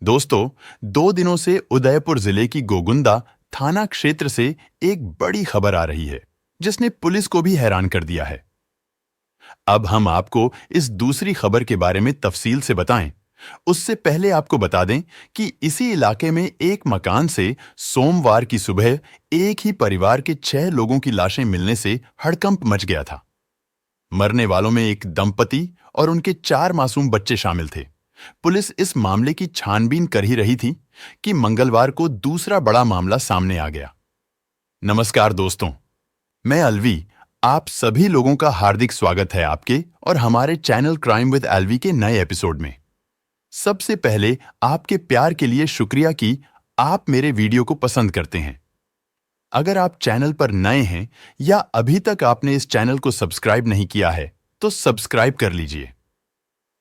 दोस्तों, 2 दिनों से उदयपुर जिले की गोगुंदा थाना क्षेत्र से एक बड़ी खबर आ रही है, जिसने पुलिस को भी हैरान कर दिया है। अब हम आपको इस दूसरी खबर के बारे में तफसील से बताएं। उससे पहले आपको बता दें कि इसी इलाके में एक मकान से सोमवार की सुबह एक ही परिवार के 6 लोगों की लाशें मिलने से हड़कंप मच गया था। मरने वालों में एक दंपति और उनके 4 मासूम बच्चे शामिल थे। पुलिस इस मामले की छानबीन कर ही रही थी कि मंगलवार को दूसरा बड़ा मामला सामने आ गया। नमस्कार दोस्तों, मैं अलवी। आप सभी लोगों का हार्दिक स्वागत है आपके और हमारे चैनल क्राइम विद एलवी के नए एपिसोड में। सबसे पहले आपके प्यार के लिए शुक्रिया कि आप मेरे वीडियो को पसंद करते हैं। अगर आप चैनल पर नए हैं या अभी तक आपने इस चैनल को सब्सक्राइब नहीं किया है, तो सब्सक्राइब कर लीजिए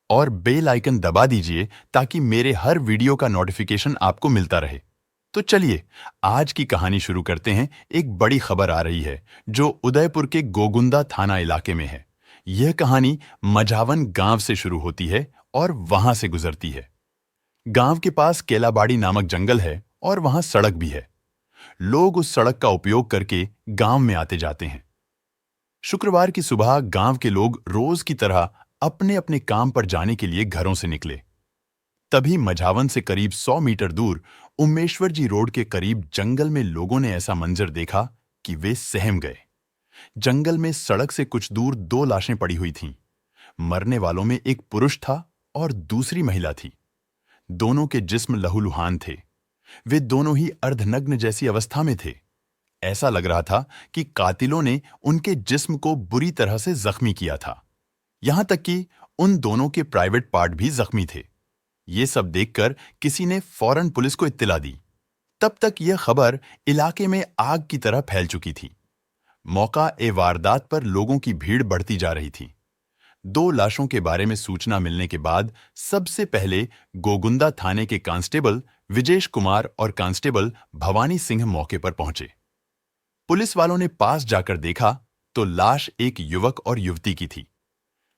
और बेल आइकन दबा दीजिए ताकि मेरे हर वीडियो का नोटिफिकेशन आपको मिलता रहे। तो चलिए आज की कहानी शुरू करते हैं। एक बड़ी खबर आ रही है जो उदयपुर के गोगुंदा थाना इलाके में है। यह कहानी मझावन गांव से शुरू होती है और वहां से गुजरती है। गांव के पास केलाबाड़ी नामक जंगल है और वहां सड़क भी है। लोग उस सड़क का उपयोग करके गांव में आते जाते हैं। शुक्रवार की सुबह गांव के लोग रोज की तरह अपने अपने काम पर जाने के लिए घरों से निकले। तभी मझावन से करीब 100 मीटर दूर उमेश्वर जी रोड के करीब जंगल में लोगों ने ऐसा मंजर देखा कि वे सहम गए। जंगल में सड़क से कुछ दूर 2 लाशें पड़ी हुई थीं। मरने वालों में एक पुरुष था और दूसरी महिला थी। दोनों के जिस्म लहूलुहान थे। वे दोनों ही अर्धनग्न जैसी अवस्था में थे। ऐसा लग रहा था कि कातिलों ने उनके जिस्म को बुरी तरह से जख्मी किया था। यहां तक कि उन दोनों के प्राइवेट पार्ट भी जख्मी थे। ये सब देखकर किसी ने फौरन पुलिस को इत्तला दी। तब तक यह खबर इलाके में आग की तरह फैल चुकी थी। मौका ए वारदात पर लोगों की भीड़ बढ़ती जा रही थी। 2 लाशों के बारे में सूचना मिलने के बाद सबसे पहले गोगुंदा थाने के कांस्टेबल विजेश कुमार और कांस्टेबल भवानी सिंह मौके पर पहुंचे। पुलिस वालों ने पास जाकर देखा तो लाश एक युवक और युवती की थी।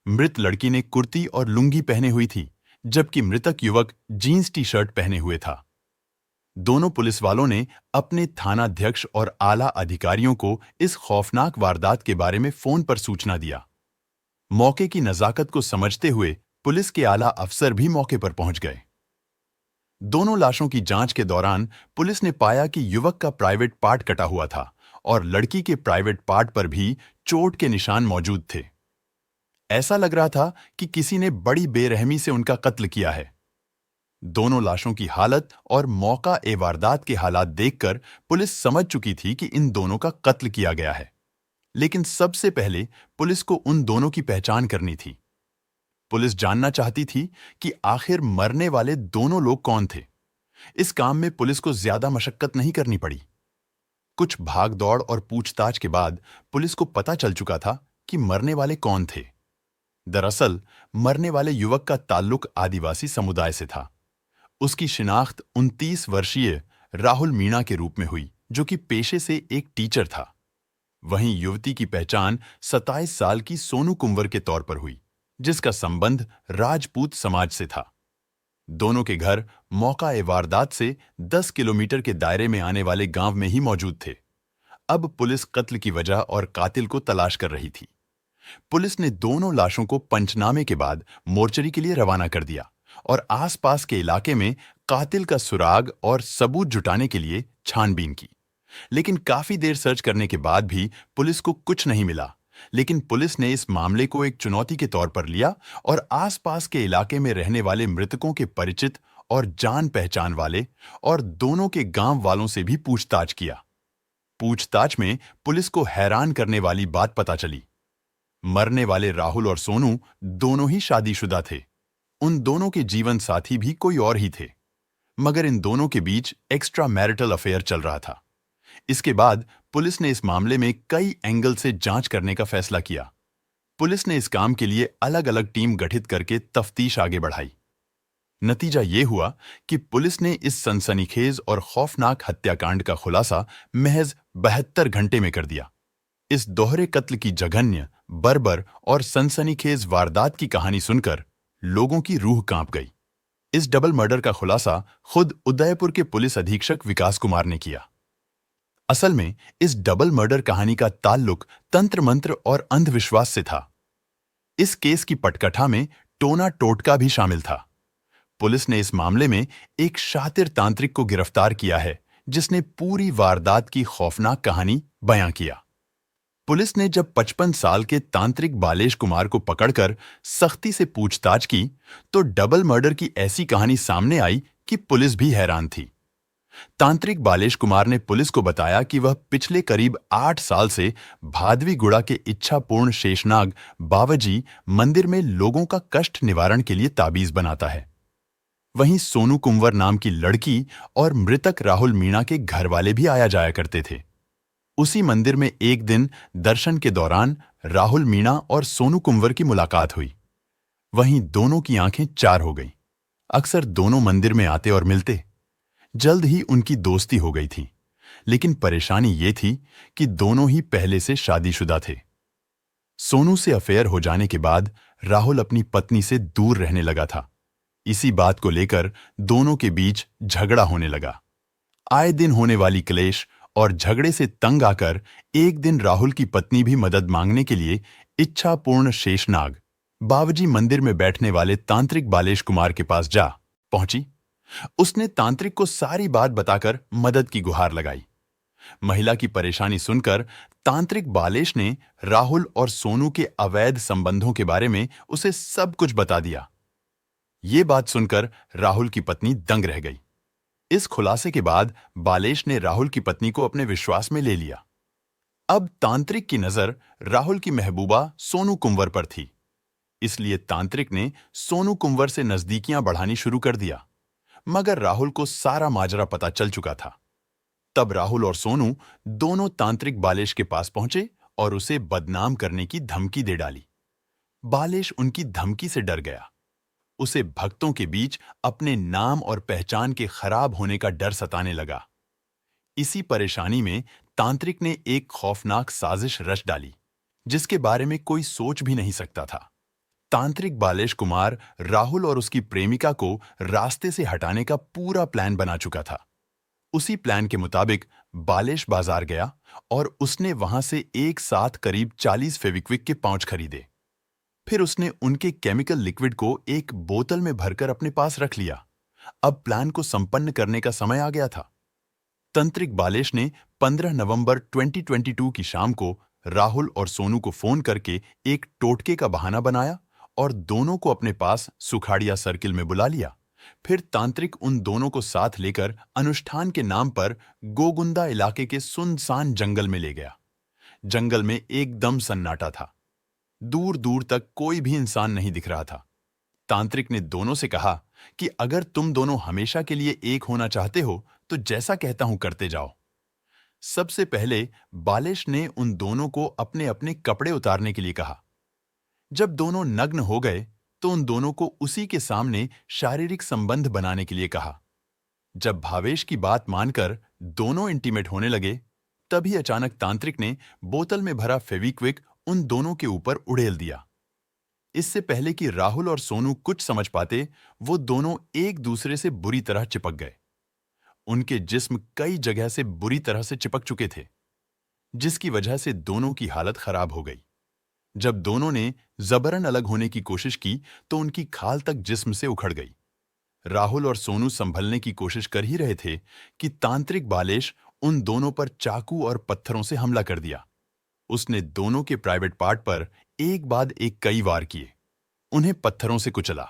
मृत लड़की ने कुर्ती और लुंगी पहने हुई थी, जबकि मृतक युवक जीन्स टी शर्ट पहने हुए था। दोनों पुलिस वालों ने अपने थानाध्यक्ष और आला अधिकारियों को इस खौफनाक वारदात के बारे में फोन पर सूचना दिया। मौके की नजाकत को समझते हुए पुलिस के आला अफसर भी मौके पर पहुंच गए। दोनों लाशों की जांच के दौरान पुलिस ने पाया कि युवक का प्राइवेट पार्ट कटा हुआ था और लड़की के प्राइवेट पार्ट पर भी चोट के निशान मौजूद थे। ऐसा लग रहा था कि किसी ने बड़ी बेरहमी से उनका कत्ल किया है। दोनों लाशों की हालत और मौका ए वारदात के हालात देखकर पुलिस समझ चुकी थी कि इन दोनों का कत्ल किया गया है। लेकिन सबसे पहले पुलिस को उन दोनों की पहचान करनी थी। पुलिस जानना चाहती थी कि आखिर मरने वाले दोनों लोग कौन थे। इस काम में पुलिस को ज्यादा मशक्कत नहीं करनी पड़ी। कुछ भाग दौड़ और पूछताछ के बाद पुलिस को पता चल चुका था कि मरने वाले कौन थे। दरअसल मरने वाले युवक का ताल्लुक आदिवासी समुदाय से था। उसकी शिनाख्त 29 वर्षीय राहुल मीणा के रूप में हुई, जो कि पेशे से एक टीचर था। वहीं युवती की पहचान 27 साल की सोनू कुंवर के तौर पर हुई, जिसका संबंध राजपूत समाज से था। दोनों के घर मौका ए वारदात से 10 किलोमीटर के दायरे में आने वाले गांव में ही मौजूद थे। अब पुलिस कत्ल की वजह और कातिल को तलाश कर रही थी। पुलिस ने दोनों लाशों को पंचनामे के बाद मोर्चरी के लिए रवाना कर दिया और आसपास के इलाके में कातिल का सुराग और सबूत जुटाने के लिए छानबीन की। लेकिन काफी देर सर्च करने के बाद भी पुलिस को कुछ नहीं मिला। लेकिन पुलिस ने इस मामले को एक चुनौती के तौर पर लिया और आसपास के इलाके में रहने वाले मृतकों के परिचित और जान पहचान वाले और दोनों के गांव वालों से भी पूछताछ किया। पूछताछ में पुलिस को हैरान करने वाली बात पता चली। मरने वाले राहुल और सोनू दोनों ही शादीशुदा थे। उन दोनों के जीवन साथी भी कोई और ही थे, मगर इन दोनों के बीच एक्स्ट्रा मैरिटल अफेयर चल रहा था। इसके बाद पुलिस ने इस मामले में कई एंगल से जांच करने का फैसला किया। पुलिस ने इस काम के लिए अलग अलग टीम गठित करके तफ्तीश आगे बढ़ाई। नतीजा ये हुआ कि पुलिस ने इस सनसनीखेज और खौफनाक हत्याकांड का खुलासा महज 72 घंटे में कर दिया। इस दोहरे कत्ल की जघन्य, बर्बर और सनसनीखेज वारदात की कहानी सुनकर लोगों की रूह कांप गई। इस डबल मर्डर का खुलासा खुद उदयपुर के पुलिस अधीक्षक विकास कुमार ने किया। असल में इस डबल मर्डर कहानी का ताल्लुक तंत्र मंत्र और अंधविश्वास से था। इस केस की पटकथा में टोना टोटका भी शामिल था। पुलिस ने इस मामले में एक शातिर तांत्रिक को गिरफ्तार किया है, जिसने पूरी वारदात की खौफनाक कहानी बयां किया। पुलिस ने जब 55 साल के तांत्रिक बालेश कुमार को पकड़कर सख्ती से पूछताछ की, तो डबल मर्डर की ऐसी कहानी सामने आई कि पुलिस भी हैरान थी। तांत्रिक बालेश कुमार ने पुलिस को बताया कि वह पिछले करीब 8 साल से भादवीगुड़ा के इच्छापूर्ण शेषनाग बावाजी मंदिर में लोगों का कष्ट निवारण के लिए ताबीज बनाता है। वहीं सोनू कुंवर नाम की लड़की और मृतक राहुल मीणा के घर वाले भी आया जाया करते थे। उसी मंदिर में एक दिन दर्शन के दौरान राहुल मीणा और सोनू कुंवर की मुलाकात हुई। वहीं दोनों की आंखें चार हो गईं। अक्सर दोनों मंदिर में आते और मिलते। जल्द ही उनकी दोस्ती हो गई थी, लेकिन परेशानी ये थी कि दोनों ही पहले से शादीशुदा थे। सोनू से अफेयर हो जाने के बाद राहुल अपनी पत्नी से दूर रहने लगा था। इसी बात को लेकर दोनों के बीच झगड़ा होने लगा। आए दिन होने वाली क्लेश और झगड़े से तंग आकर एक दिन राहुल की पत्नी भी मदद मांगने के लिए इच्छापूर्ण शेषनाग बावाजी मंदिर में बैठने वाले तांत्रिक बालेश कुमार के पास जा पहुंची। उसने तांत्रिक को सारी बात बताकर मदद की गुहार लगाई। महिला की परेशानी सुनकर तांत्रिक बालेश ने राहुल और सोनू के अवैध संबंधों के बारे में उसे सब कुछ बता दिया। ये बात सुनकर राहुल की पत्नी दंग रह गई। इस खुलासे के बाद बालेश ने राहुल की पत्नी को अपने विश्वास में ले लिया। अब तांत्रिक की नजर राहुल की महबूबा सोनू कुंवर पर थी, इसलिए तांत्रिक ने सोनू कुंवर से नजदीकियां बढ़ानी शुरू कर दिया। मगर राहुल को सारा माजरा पता चल चुका था। तब राहुल और सोनू दोनों तांत्रिक बालेश के पास पहुंचे और उसे बदनाम करने की धमकी दे डाली। बालेश उनकी धमकी से डर गया। उसे भक्तों के बीच अपने नाम और पहचान के खराब होने का डर सताने लगा। इसी परेशानी में तांत्रिक ने एक खौफनाक साजिश रच डाली, जिसके बारे में कोई सोच भी नहीं सकता था। तांत्रिक बालेश कुमार राहुल और उसकी प्रेमिका को रास्ते से हटाने का पूरा प्लान बना चुका था। उसी प्लान के मुताबिक बालेश बाजार गया और उसने वहां से एक साथ करीब 40 फेविक्विक के पाउच खरीदे। फिर उसने उनके केमिकल लिक्विड को एक बोतल में भरकर अपने पास रख लिया। अब प्लान को संपन्न करने का समय आ गया था। तांत्रिक बालेश ने 15 नवंबर 2022 की शाम को राहुल और सोनू को फोन करके एक टोटके का बहाना बनाया और दोनों को अपने पास सुखाड़िया सर्किल में बुला लिया। फिर तांत्रिक उन दोनों को साथ लेकर अनुष्ठान के नाम पर गोगुंदा इलाके के सुनसान जंगल में ले गया। जंगल में एकदम सन्नाटा था। दूर दूर तक कोई भी इंसान नहीं दिख रहा था। तांत्रिक ने दोनों से कहा कि अगर तुम दोनों हमेशा के लिए एक होना चाहते हो तो जैसा कहता हूं करते जाओ। सबसे पहले बालेश ने उन दोनों को अपने अपने कपड़े उतारने के लिए कहा। जब दोनों नग्न हो गए तो उन दोनों को उसी के सामने शारीरिक संबंध बनाने के लिए कहा। जब भावेश की बात मानकर दोनों इंटीमेट होने लगे, तभी अचानक तांत्रिक ने बोतल में भरा फेविक्विक उन दोनों के ऊपर उड़ेल दिया। इससे पहले कि राहुल और सोनू कुछ समझ पाते, वो दोनों एक दूसरे से बुरी तरह चिपक गए। उनके जिस्म कई जगह से बुरी तरह से चिपक चुके थे, जिसकी वजह से दोनों की हालत खराब हो गई। जब दोनों ने जबरन अलग होने की कोशिश की तो उनकी खाल तक जिस्म से उखड़ गई। राहुल और सोनू संभलने की कोशिश कर ही रहे थे कि तांत्रिक बालेश उन दोनों पर चाकू और पत्थरों से हमला कर दिया। उसने दोनों के प्राइवेट पार्ट पर एक बाद एक कई वार किए, उन्हें पत्थरों से कुचला।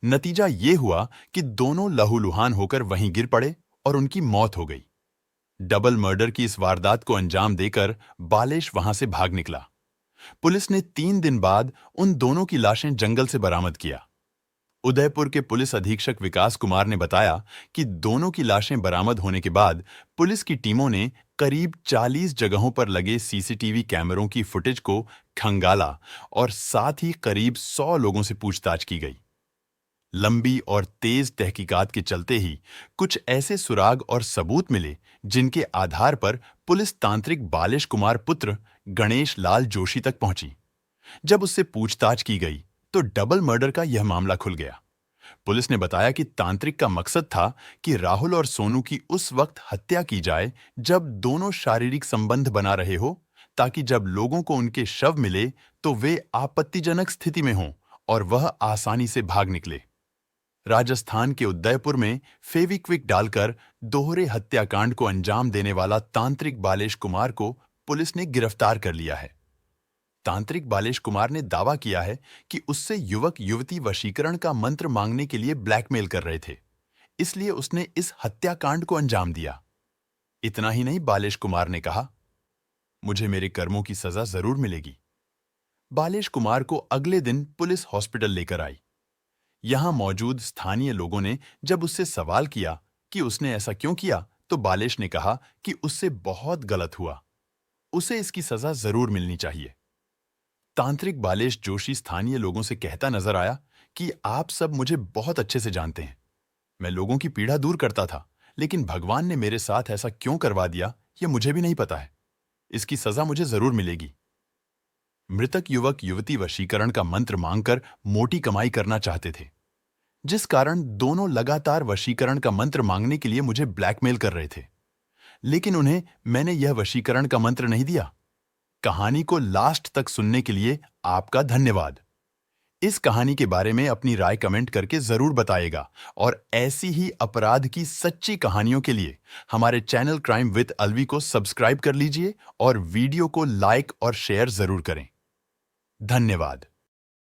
नतीजा ये हुआ कि दोनों लहूलुहान होकर वहीं गिर पड़े और उनकी मौत हो गई। डबल मर्डर की इस वारदात को अंजाम देकर बालेश वहां से भाग निकला। पुलिस ने 3 दिन बाद उन दोनों की लाशें जंगल से बरामद किया। उदयपुर के पुलिस अधीक्षक विकास कुमार ने बताया कि दोनों की लाशें बरामद होने के बाद पुलिस की टीमों ने करीब 40 जगहों पर लगे सीसीटीवी कैमरों की फुटेज को खंगाला और साथ ही करीब 100 लोगों से पूछताछ की गई। लंबी और तेज तहकीकात के चलते ही कुछ ऐसे सुराग और सबूत मिले जिनके आधार पर पुलिस तांत्रिक बालेश कुमार पुत्र गणेश लाल जोशी तक पहुंची। जब उससे पूछताछ की गई तो डबल मर्डर का यह मामला खुल गया। पुलिस ने बताया कि तांत्रिक का मकसद था कि राहुल और सोनू की उस वक्त हत्या की जाए जब दोनों शारीरिक संबंध बना रहे हो, ताकि जब लोगों को उनके शव मिले तो वे आपत्तिजनक स्थिति में हों और वह आसानी से भाग निकले। राजस्थान के उदयपुर में फेविक्विक डालकर दोहरे हत्याकांड को अंजाम देने वाला तांत्रिक बालेश कुमार को पुलिस ने गिरफ्तार कर लिया है। तांत्रिक बालेश कुमार ने दावा किया है कि उससे युवक युवती वशीकरण का मंत्र मांगने के लिए ब्लैकमेल कर रहे थे, इसलिए उसने इस हत्याकांड को अंजाम दिया। इतना ही नहीं, बालेश कुमार ने कहा, मुझे मेरे कर्मों की सजा जरूर मिलेगी। बालेश कुमार को अगले दिन पुलिस हॉस्पिटल लेकर आई। यहां मौजूद स्थानीय लोगों ने जब उससे सवाल किया कि उसने ऐसा क्यों किया, तो बालेश ने कहा कि उससे बहुत गलत हुआ, उसे इसकी सजा जरूर मिलनी चाहिए। तांत्रिक बालेश जोशी स्थानीय लोगों से कहता नजर आया कि आप सब मुझे बहुत अच्छे से जानते हैं। मैं लोगों की पीड़ा दूर करता था, लेकिन भगवान ने मेरे साथ ऐसा क्यों करवा दिया, यह मुझे भी नहीं पता है। इसकी सजा मुझे जरूर मिलेगी। मृतक युवक युवती वशीकरण का मंत्र मांगकर मोटी कमाई करना चाहते थे, जिस कारण दोनों लगातार वशीकरण का मंत्र मांगने के लिए मुझे ब्लैकमेल कर रहे थे, लेकिन उन्हें मैंने यह वशीकरण का मंत्र नहीं दिया। कहानी को लास्ट तक सुनने के लिए आपका धन्यवाद। इस कहानी के बारे में अपनी राय कमेंट करके जरूर बताइएगा और ऐसी ही अपराध की सच्ची कहानियों के लिए हमारे चैनल क्राइम विद अलवी को सब्सक्राइब कर लीजिए और वीडियो को लाइक और शेयर जरूर करें। धन्यवाद।